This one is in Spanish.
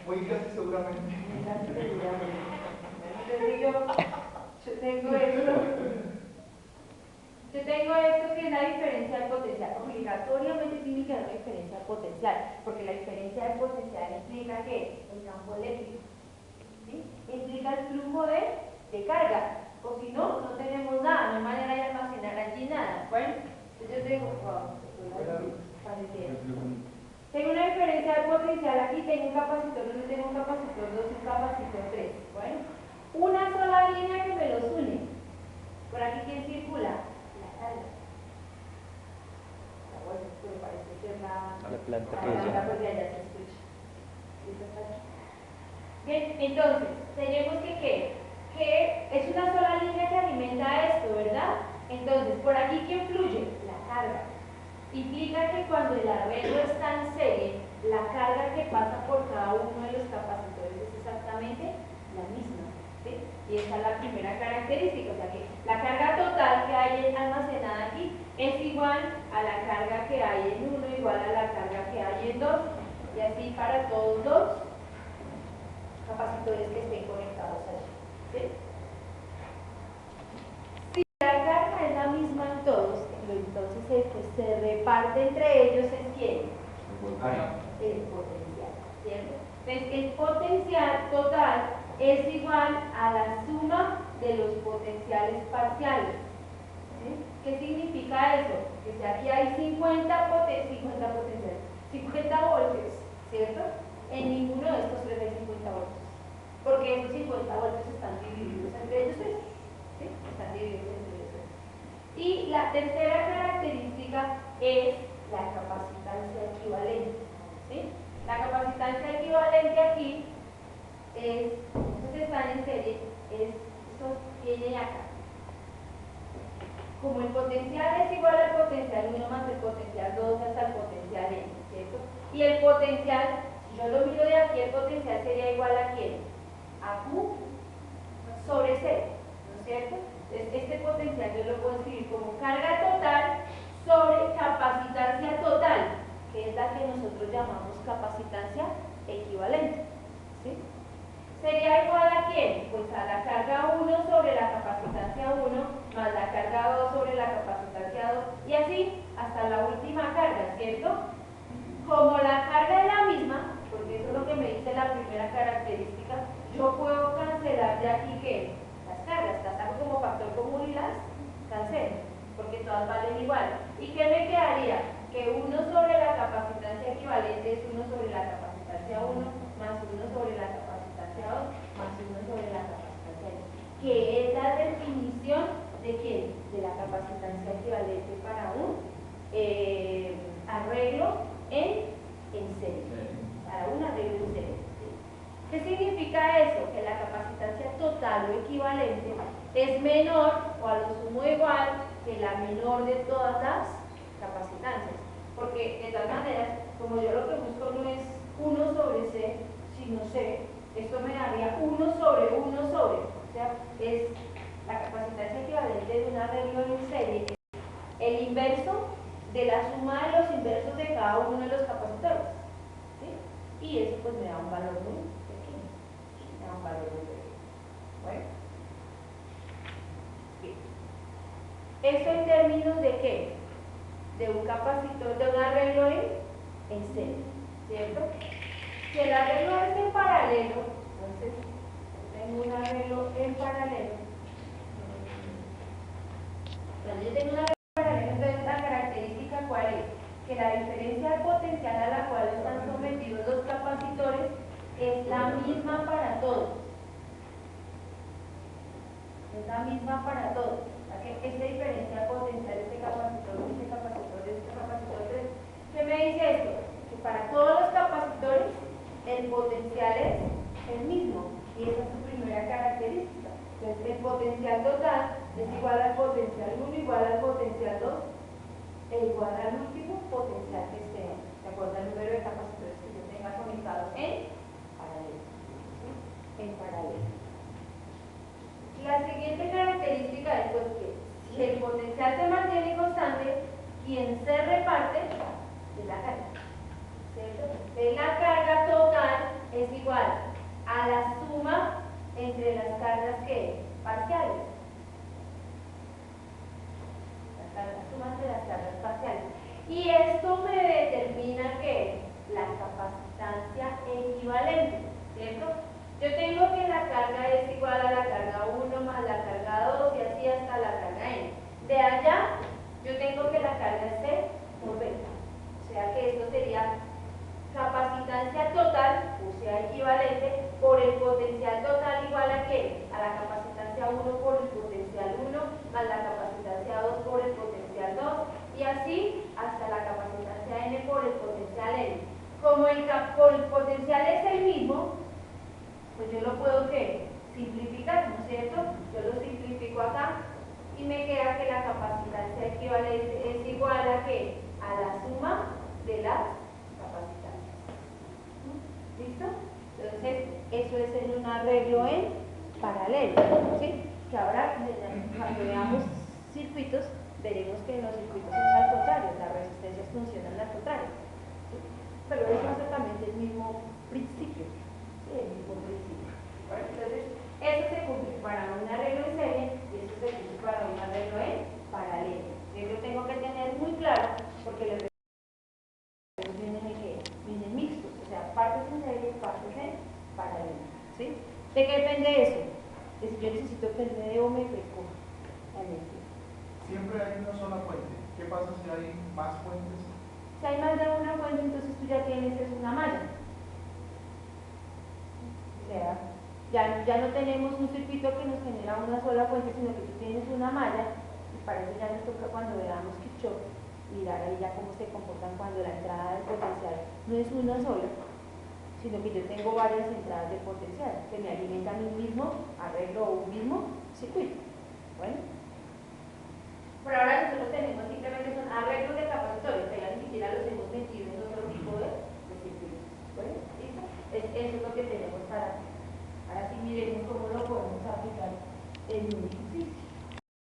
Muy casi seguramente. Yo tengo esto que es la diferencia del potencial. Obligatoriamente tiene que haber una diferencia del potencial, porque la diferencia del potencial implica que el campo eléctrico, ¿sí?, implica el flujo de carga, o si no, no tenemos nada, no hay manera de almacenar allí nada. Bueno, entonces yo tengo, tengo una diferencia de potencial aquí, tengo un capacitor 1, tengo un capacitor 2 y un capacitor 3. Bueno, una sola línea que me los une. Por aquí, ¿quién circula? La carga. Bueno, pero parece ser la planta que planta, pues de allá se escucha. Bien, entonces, tenemos que es una sola línea que alimenta esto, ¿verdad? Entonces, por aquí, ¿quién fluye? La carga. Implica que cuando el arreglo está en serie, la carga que pasa por cada uno de los capacitores es exactamente la misma, ¿sí? Y esa es la primera característica, o sea que la carga total que hay almacenada aquí es igual a la carga que hay en uno, igual a la carga que hay en dos, y así para todos los capacitores que estén conectados allí, ¿sí? Si la carga es la misma en todos, entonces el que se reparte entre ellos es ¿quién? El potencial, ¿cierto? Entonces el potencial total es igual a la suma de los potenciales parciales. ¿Sí? ¿Qué significa eso? Que si aquí hay 50 voltios, ¿cierto? En ninguno de estos tres hay 50 voltios, porque esos 50 voltios están divididos entre ellos tres, ¿sí? Están divididos entre ellos tres. Y la tercera característica es la capacitancia equivalente, ¿sí? La capacitancia equivalente aquí es, estos están en serie, esto viene acá. Como el potencial es igual al potencial 1 más el potencial 2 hasta el potencial n, ¿cierto? Y el potencial, si yo lo miro de aquí, el potencial sería igual a ¿quién? A Q sobre C, ¿no es cierto? Entonces, este potencial yo lo puedo escribir como carga total sobre capacitancia total, que es la que nosotros llamamos capacitancia equivalente, ¿sí? ¿Sería igual a quién? Pues a la carga 1 sobre la capacitancia 1 más la carga 2 sobre la capacitancia 2 y así hasta la última carga, ¿cierto? Como la carga es la misma, porque eso es lo que me dice la primera característica, yo puedo cancelar de aquí ¿qué? Las cargas, las hago como factor común y las cancelo, porque todas valen igual. ¿Y qué me quedaría? Que 1 sobre la capacitancia equivalente es 1 sobre la capacitancia 1 más 1 sobre la capacitancia 2 más 1 sobre la capacitancia 2, que es la definición de ¿qué? De la capacitancia equivalente para un arreglo en serie, para un arreglo en serie. ¿Qué significa eso? Que la capacitancia total o equivalente es menor o a lo sumo igual que la menor de todas las capacitancias. Porque de todas maneras, como yo lo que busco no es 1 sobre C, sino C, esto me daría 1 sobre 1 sobre. O sea, es la capacitancia equivalente de un arreglo en serie, el inverso de la suma de los inversos de cada uno de los capacitores, ¿sí? Y eso pues me da un valor muy pequeño, me da un valor muy pequeño. Bueno, bien. ¿Esto en términos de qué? De un capacitor, de un arreglo en serie, ¿cierto? Si el arreglo es en paralelo, entonces tengo un arreglo en paralelo. Cuando yo tengo un arreglo en paralelo, entonces la característica ¿cuál es? Que la diferencia de potencial a la cual están sometidos los capacitores es la misma para todos. Es la misma para todos. O sea que esta diferencia de potencial de este capacitor, de este capacitor, de este capacitor, ¿qué me dice esto? Que para todos los capacitores el potencial es el mismo. Y esa es su primera característica. Entonces el potencial total es igual al potencial 1 igual al potencial 2 e igual al último potencial que esté, de acuerdo al número de capacitores que yo tenga conectados en paralelo. ¿Sí? En paralelo. La siguiente característica es pues, que si el potencial se mantiene constante, quien se reparte es la carga, ¿cierto? Entonces, la carga total es igual a la suma entre las cargas que parciales. La suma entre las cargas parciales. Y esto me determina que la capacitancia equivalente, ¿cierto? Yo tengo que la carga es igual a la carga 1 más la carga 2 y así hasta la carga n. De allá, yo tengo que la carga es C por B. O sea que esto sería capacitancia total, o sea equivalente, por el potencial total igual a ¿qué? A la capacitancia 1 por el potencial 1 más la capacitancia 2 por el potencial 2 y así hasta la capacitancia n por el potencial n. Como el potencial es el mismo, pues yo lo puedo ¿qué? Simplificar, ¿no es cierto? Yo lo simplifico acá y me queda que la capacitancia equivalente es igual a ¿qué? A la suma de las capacitancias. ¿Listo? Entonces, eso es en un arreglo en paralelo, ¿sí? Que ahora, cuando veamos circuitos, veremos que en los circuitos es al contrario, las resistencias funcionan al contrario, ¿sí? Pero es básicamente el mismo principio, ¿sí? El mismo principio. ¿Vale? Entonces, eso se cumple para un arreglo en serie y eso se cumple para un arreglo en paralelo. Yo lo tengo que tener muy claro porque los vienen mixtos, o sea, partes en serie, partes en paralelo, ¿sí? ¿De qué depende eso? De si yo necesito que el medio me freco la energía. Siempre hay una sola fuente. ¿Qué pasa si hay más fuentes? Si hay más de una fuente, entonces tú ya tienes es una malla. O sea, ya no tenemos un circuito que nos genera una sola fuente, sino que tú tienes una malla, y para eso ya nos toca cuando veamos Kirchhoff, mirar ahí ya cómo se comportan cuando la entrada del potencial no es una sola, sino que yo tengo varias entradas de potencial que me alimentan un mismo arreglo o un mismo circuito. Bueno, por ahora nosotros tenemos simplemente son arreglos de